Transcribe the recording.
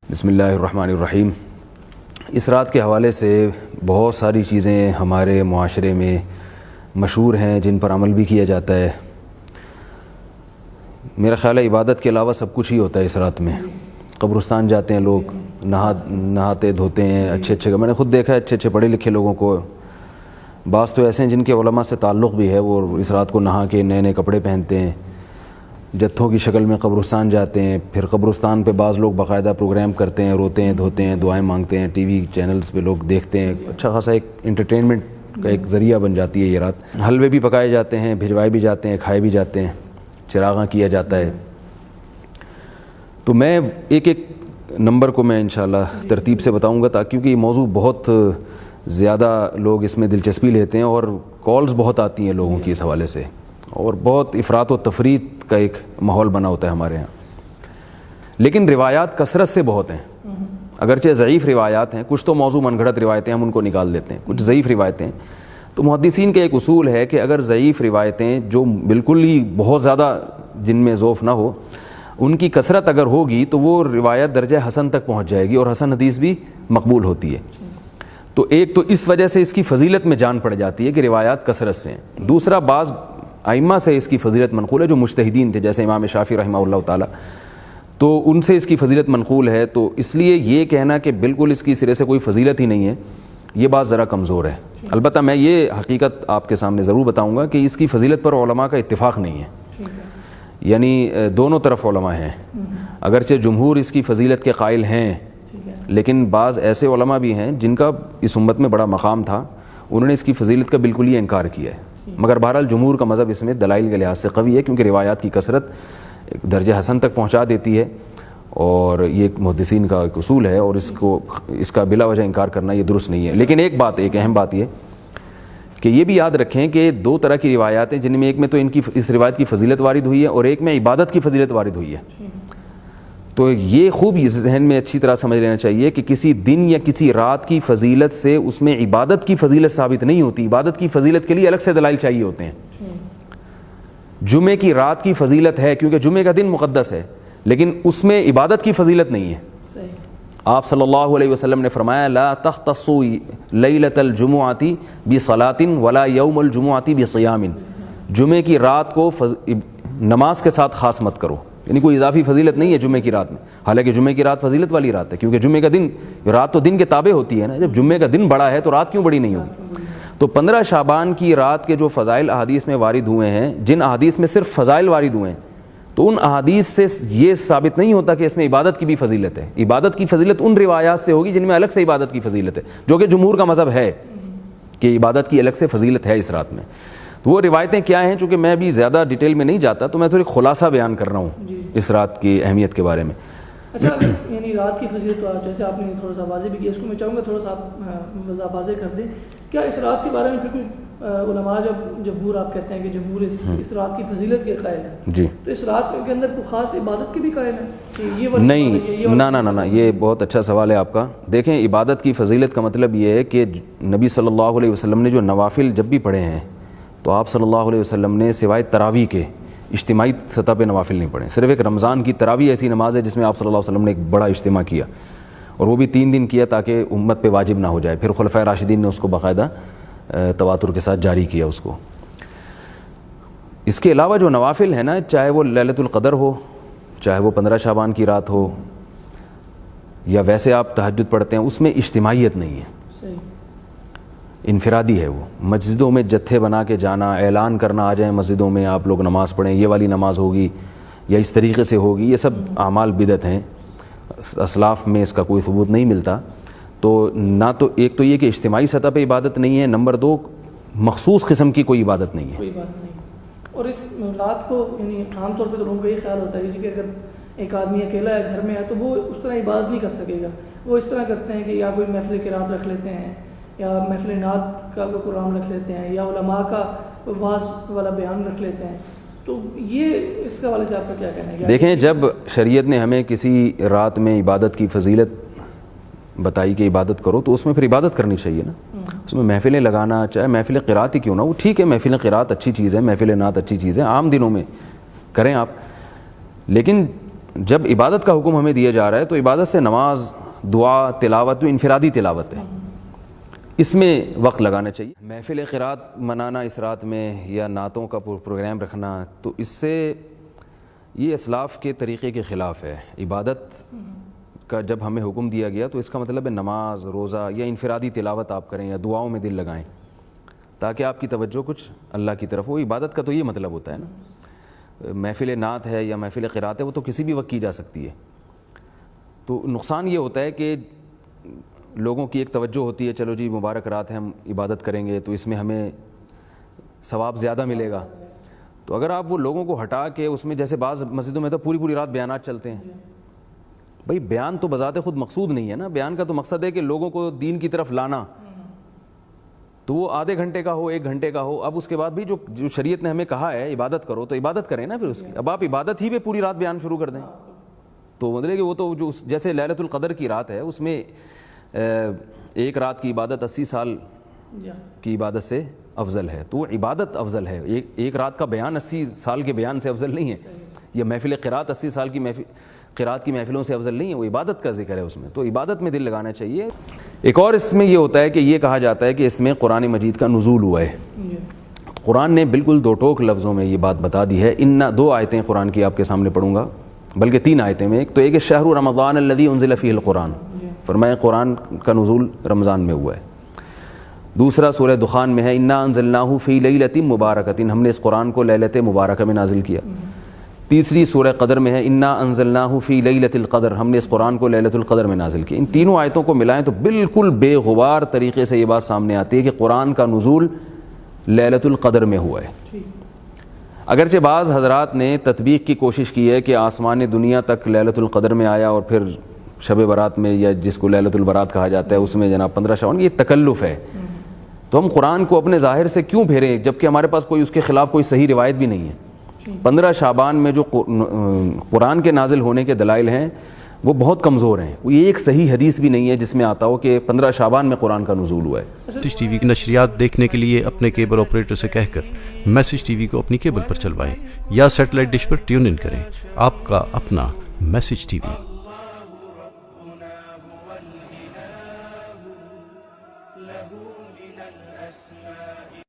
بسم اللہ الرحمن الرحیم۔ اس رات کے حوالے سے بہت ساری چیزیں ہمارے معاشرے میں مشہور ہیں جن پر عمل بھی کیا جاتا ہے۔ میرا خیال ہے عبادت کے علاوہ سب کچھ ہی ہوتا ہے اس رات میں۔ قبرستان جاتے ہیں لوگ، نہاتے دھوتے ہیں، اچھے میں نے خود دیکھا ہے اچھے پڑھے لکھے لوگوں کو، بعض تو ایسے ہیں جن کے علماء سے تعلق بھی ہے، وہ اس رات کو نہا کے نئے کپڑے پہنتے ہیں، جتھوں کی شکل میں قبرستان جاتے ہیں۔ پھر قبرستان پہ بعض لوگ باقاعدہ پروگرام کرتے ہیں، روتے ہیں دھوتے ہیں، دعائیں مانگتے ہیں، ٹی وی چینلز پہ لوگ دیکھتے ہیں۔ اچھا خاصا ایک انٹرٹینمنٹ کا ایک ذریعہ بن جاتی ہے یہ رات۔ حلوے بھی پکائے جاتے ہیں، بھجوائے بھی جاتے ہیں، کھائے بھی جاتے ہیں، چراغاں کیا جاتا ہے۔ تو میں ایک نمبر کو میں انشاءاللہ ترتیب سے بتاؤں گا، تاکہ کیونکہ یہ موضوع بہت زیادہ لوگ اس میں دلچسپی لیتے ہیں اور کالز بہت آتی ہیں لوگوں کی اس حوالے سے، اور بہت افراط و تفریط کا ایک ماحول بنا ہوتا ہے ہمارے ہاں۔ لیکن روایات کثرت سے بہت ہیں، اگرچہ ضعیف روایات ہیں، کچھ تو موضوع من گھڑت روایتیں ہم ان کو نکال دیتے ہیں، کچھ ضعیف روایتیں۔ تو محدثین کا ایک اصول ہے کہ اگر ضعیف روایتیں جو بالکل ہی بہت زیادہ جن میں ضعف نہ ہو، ان کی کثرت اگر ہوگی تو وہ روایت درجہ حسن تک پہنچ جائے گی، اور حسن حدیث بھی مقبول ہوتی ہے۔ تو ایک تو اس وجہ سے اس کی فضیلت میں جان پڑ جاتی ہے کہ روایات کثرت سے ہیں۔ دوسرا، بعض ائمہ سے اس کی فضیلت منقول ہے جو مجتہدین تھے، جیسے امام شافعی رحمہ اللہ تعالیٰ، تو ان سے اس کی فضیلت منقول ہے۔ تو اس لیے یہ کہنا کہ بالکل اس کی سرے سے کوئی فضیلت ہی نہیں ہے، یہ بات ذرا کمزور ہے۔ البتہ میں یہ حقیقت آپ کے سامنے ضرور بتاؤں گا کہ اس کی فضیلت پر علماء کا اتفاق نہیں ہے، یعنی دونوں طرف علماء ہیں۔ اگرچہ جمہور اس کی فضیلت کے قائل ہیں، لیکن بعض ایسے علماء بھی ہیں جن کا اس امت میں بڑا مقام تھا، انہوں نے اس کی فضیلت کا بالکل ہی انکار کیا ہے۔ مگر بہرحال جمہور کا مذہب اس میں دلائل کے لحاظ سے قوی ہے، کیونکہ روایات کی کثرت درجہ حسن تک پہنچا دیتی ہے، اور یہ محدثین کا ایک اصول ہے، اور اس کا بلا وجہ انکار کرنا یہ درست نہیں ہے۔ لیکن ایک اہم بات یہ کہ یہ بھی یاد رکھیں کہ دو طرح کی روایات ہیں، جن میں ایک میں تو اس روایت کی فضیلت وارد ہوئی ہے، اور ایک میں عبادت کی فضیلت وارد ہوئی ہے۔ تو یہ خوب ذہن میں اچھی طرح سمجھ لینا چاہیے کہ کسی دن یا کسی رات کی فضیلت سے اس میں عبادت کی فضیلت ثابت نہیں ہوتی۔ عبادت کی فضیلت کے لیے الگ سے دلائل چاہیے ہوتے ہیں۔ جمعے کی رات کی فضیلت ہے کیونکہ جمعے کا دن مقدس ہے، لیکن اس میں عبادت کی فضیلت نہیں ہے۔ آپ صلی اللہ علیہ وسلم نے فرمایا لا تختصوا لیلۃ الجمعۃ بصلاۃ ولا یوم الجمعۃ بصیام۔ جمعے کی رات کو نماز کے ساتھ خاص مت کرو، یعنی کوئی اضافی فضیلت نہیں ہے جمعے کی رات میں، حالانکہ جمعے کی رات فضیلت والی رات ہے، کیونکہ جمعے کا دن، رات تو دن کے تابع ہوتی ہے نا، جب جمعے کا دن بڑا ہے تو رات کیوں بڑی نہیں ہوگی؟ تو 15 شعبان کی رات کے جو فضائل احادیث میں وارد ہوئے ہیں، جن احادیث میں صرف فضائل وارد ہوئے ہیں، تو ان احادیث سے یہ ثابت نہیں ہوتا کہ اس میں عبادت کی بھی فضیلت ہے۔ عبادت کی فضیلت ان روایات سے ہوگی جن میں الگ سے عبادت کی فضیلت ہے، جو کہ جمہور کا مذہب ہے کہ عبادت کی الگ سے فضیلت ہے اس رات میں۔ تو وہ روایتیں کیا ہیں، چونکہ میں بھی زیادہ ڈیٹیل میں نہیں جاتا، تو میں تھوڑی خلاصہ بیان کر رہا ہوں اس رات کی اہمیت کے بارے میں۔ اچھا، یعنی رات کی فضیلت تو جیسے آپ نے تھوڑا سا واضح بھی کیا، اس کو میں چاہوں گا تھوڑا سا آپ واضح کر دیں۔ کیا اس رات کے بارے میں پھر کوئی علماء، جب جمہور آپ کہتے ہیں کہ جمہور اس رات کی فضیلت کے قائل ہیں، جی، تو اس رات کے اندر کوئی خاص عبادت کی بھی قائل ہیں کہ یہ نہیں؟ نہ، یہ بہت اچھا سوال ہے آپ کا۔ دیکھیں، عبادت کی فضیلت کا مطلب یہ ہے کہ نبی صلی اللہ علیہ وسلم نے جو نوافل جب بھی پڑھے ہیں، تو آپ صلی اللہ علیہ وسلم نے سوائے تراویح کے اجتماعی سطح پہ نوافل نہیں پڑھے۔ صرف ایک رمضان کی تراویح ایسی نماز ہے جس میں آپ صلی اللہ علیہ وسلم نے ایک بڑا اجتماع کیا، اور وہ بھی 3 دن کیا تاکہ امت پہ واجب نہ ہو جائے۔ پھر خلفائے راشدین نے اس کو باقاعدہ تواتر کے ساتھ جاری کیا اس کو۔ اس کے علاوہ جو نوافل ہیں نا، چاہے وہ لیلۃ القدر ہو، چاہے وہ 15 شعبان کی رات ہو، یا ویسے آپ تہجد پڑھتے ہیں، اس میں اجتماعیت نہیں ہے، انفرادی ہے وہ۔ مسجدوں میں جتھے بنا کے جانا، اعلان کرنا آ جائیں مسجدوں میں آپ لوگ نماز پڑھیں، یہ والی نماز ہوگی یا اس طریقے سے ہوگی، یہ سب اعمال بدعت ہیں، اسلاف میں اس کا کوئی ثبوت نہیں ملتا۔ تو نہ تو ایک تو یہ کہ اجتماعی سطح پہ عبادت نہیں ہے، نمبر 2 مخصوص قسم کی کوئی عبادت نہیں ہے۔ کوئی بات نہیں۔ اور اس رات کو یعنی عام طور پہ تو لوگوں کا یہ خیال ہوتا ہے کہ اگر ایک آدمی اکیلا ہے، گھر میں ہے، تو وہ اس طرح عبادت نہیں کر سکے گا۔ وہ اس طرح کرتے ہیں کہ یا کوئی محفل قرات رکھ لیتے ہیں، یا محفل نعت کا کوئی پروگرام رکھ لیتے ہیں، یا علماء کا واعظ والا بیان رکھ لیتے ہیں۔ تو یہ اس حوالے سے آپ کا کیا کہنا ہے؟ دیکھیں، جب شریعت نے ہمیں کسی رات میں عبادت کی فضیلت بتائی کہ عبادت کرو، تو اس میں پھر عبادت کرنی چاہیے نا۔ اس میں محفلیں لگانا، چاہے محفل قرات ہی کیوں نہ ہو، ٹھیک ہے، محفل قرات اچھی چیز ہے، محفل نعت اچھی چیز ہے، عام دنوں میں کریں آپ، لیکن جب عبادت کا حکم ہمیں دیا جا رہا ہے تو عبادت سے نماز، دعا، تلاوت، جو انفرادی تلاوت ہے، اس میں وقت لگانا چاہیے. محفل قرات منانا اس رات میں یا نعتوں کا پروگرام رکھنا، تو اس سے یہ اسلاف کے طریقے کے خلاف ہے. عبادت کا جب ہمیں حکم دیا گیا تو اس کا مطلب ہے نماز، روزہ یا انفرادی تلاوت آپ کریں یا دعاؤں میں دل لگائیں تاکہ آپ کی توجہ کچھ اللہ کی طرف ہو. عبادت کا تو یہ مطلب ہوتا ہے نا. محفل نعت ہے یا محفل قرات ہے وہ تو کسی بھی وقت کی جا سکتی ہے. تو نقصان یہ ہوتا ہے کہ لوگوں کی ایک توجہ ہوتی ہے، چلو جی مبارک رات ہے ہم عبادت کریں گے تو اس میں ہمیں ثواب زیادہ ملے گا. تو اگر آپ وہ لوگوں کو ہٹا کے اس میں، جیسے بعض مسجدوں میں تو پوری رات بیانات چلتے ہیں. بھائی بیان تو بذات خود مقصود نہیں ہے نا. بیان کا تو مقصد ہے کہ لوگوں کو دین کی طرف لانا. تو وہ آدھے گھنٹے کا ہو، 1 گھنٹے کا ہو. اب اس کے بعد بھی جو شریعت نے ہمیں کہا ہے عبادت کرو تو عبادت کریں نا پھر اس کی. اب آپ عبادت ہی پہ پوری رات بیان شروع کر دیں تو مطلب کہ وہ تو جو جیسے لیلۃ القدر کی رات ہے اس میں ایک رات کی عبادت 80 سال کی عبادت سے افضل ہے. تو عبادت افضل ہے. ایک رات کا بیان 80 سال کے بیان سے افضل نہیں ہے. یہ محفل قرات 80 سال کی قرات کی محفلوں سے افضل نہیں ہے. وہ عبادت کا ذکر ہے اس میں. تو عبادت میں دل لگانا چاہیے. ایک اور اس میں یہ ہوتا ہے کہ یہ کہا جاتا ہے کہ اس میں قرآن مجید کا نزول ہوا ہے. قرآن نے بالکل 2 ٹوک لفظوں میں یہ بات بتا دی ہے. 2 آیتیں قرآن کی آپ کے سامنے پڑھوں گا، بلکہ 3 آیتیں میں. ایک تو ایک شہر رمضان الذی انزل فیہ القرآن، فرمایا قرآن کا نزول رمضان میں ہوا ہے. دوسرا سورہ دخان میں ہے انا انزلناہ فی لیلۃ مبارکۃ، ہم نے اس قرآن کو لیلۃ مبارکہ میں نازل کیا. تیسری سورہ قدر میں ہے انا انزلناہ فی لیلۃ القدر، ہم نے اس قرآن کو لیلۃ القدر میں نازل کیا. ان تینوں آیتوں کو ملائیں تو بالکل بے غبار طریقے سے یہ بات سامنے آتی ہے کہ قرآن کا نزول لیلۃ القدر میں ہوا ہے. اگرچہ بعض حضرات نے تطبیق کی کوشش کی ہے کہ آسمان دنیا تک لیلۃ القدر میں آیا اور پھر شب برات میں، یا جس کو لیلۃ البرات کہا جاتا ہے، اس میں جناب 15 شعبان. یہ تکلف ہے. تو ہم قرآن کو اپنے ظاہر سے کیوں پھیریں جبکہ ہمارے پاس کوئی اس کے خلاف کوئی صحیح روایت بھی نہیں ہے. 15 شعبان میں جو قرآن کے نازل ہونے کے دلائل ہیں وہ بہت کمزور ہیں. وہ ایک صحیح حدیث بھی نہیں ہے جس میں آتا ہو کہ 15 شعبان میں قرآن کا نزول ہوا ہے. میسج ٹی وی کی نشریات دیکھنے کے لیے اپنے کیبل آپریٹر سے کہہ کر میسج ٹی وی کو اپنی کیبل پر چلوائیں یا satellite dish per tune in کریں. آپ کا اپنا میسج ٹی وی.